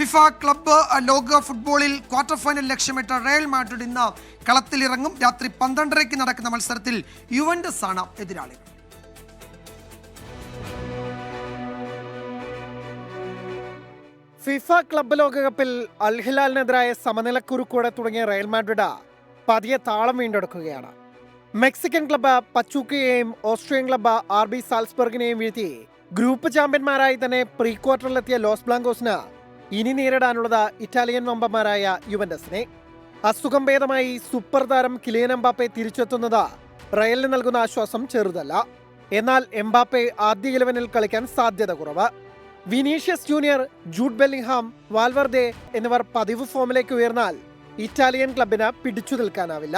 FIFA club ലോക ഫുട്ബോളിൽ quarter final ലക്ഷ്യമിട്ട Real Madrid ഇന്ന് കളത്തിലിറങ്ങും. രാത്രി 12:30 നടക്കുന്ന മത്സരത്തിൽ യുവന്റസ് ആണ് എതിരാളികൾ. ഫിഫ ക്ലബ്ബ് ലോകകപ്പിൽ അൽ ഹിലാലിനെതിരായ സമനിലക്കുരുക്കോടെ തുടങ്ങിയ റയൽ മാഡ്രിഡ് പതിയെ താളം വീണ്ടെടുക്കുകയാണ്. മെക്സിക്കൻ ക്ലബ്ബ് പച്ചൂക്കയെയും ഓസ്ട്രിയൻ ക്ലബ്ബ് RB സാൽസ്ബർഗിനെയും വീഴ്ത്തി ഗ്രൂപ്പ് ചാമ്പ്യന്മാരായി തന്നെ പ്രീ ക്വാർട്ടറിലെത്തിയ ലോസ് ബ്ലാങ്കോസിന് ഇനി നേരിടാനുള്ളത് ഇറ്റാലിയൻ വമ്പന്മാരായ യുവന്റസിനെ. അസുഖം ഭേദമായി സൂപ്പർ താരം കിലിയൻ എംബാപ്പെ തിരിച്ചെത്തുന്നത് റയലിന് നൽകുന്ന ആശ്വാസം ചെറുതല്ല. എന്നാൽ എംബാപ്പെ ആദ്യ 11-ൽ കളിക്കാൻ സാധ്യത കുറവ്. Vinicius junior, Jude Bellingham, Valverde എന്നിവർ പതിവ് ഫോമിലേക്ക് ഉയർന്നാൽ ഇറ്റാലിയൻ ക്ലബിന് പിടിച്ചു നിൽക്കാനാവില്ല.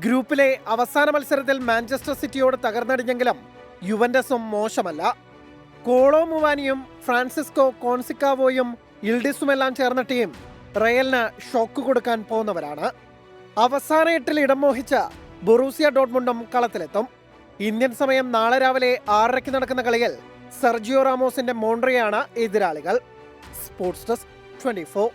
ഗ്രൂപ്പിലെ അവസാന മത്സരത്തിൽ മാഞ്ചസ്റ്റർ സിറ്റിയോട് തകർന്നടിഞ്ഞെങ്കിലും യുവന്റസും മോശമല്ല. കോളോ മുവാനിയും ഫ്രാൻസിസ്കോ കോൺസിക്കാവോയും ഇൽഡിസുമെല്ലാം ചേർന്ന ടീം റയലിന് ഷോക്ക് കൊടുക്കാൻ പോകുന്നവരാണ്. അവസാന 8-ൽ ഇടം മോഹിച്ച ബൊറൂസിയ ഡോട്ട്മുണ്ടും കളത്തിലെത്തും. ഇന്ത്യൻ സമയം നാളെ രാവിലെ 6:30 നടക്കുന്ന കളിയിൽ സെർജിയോ റാമോസിന്റെ മോൺട്രിയാണ് എതിരാളികൾ. Sports desk 24.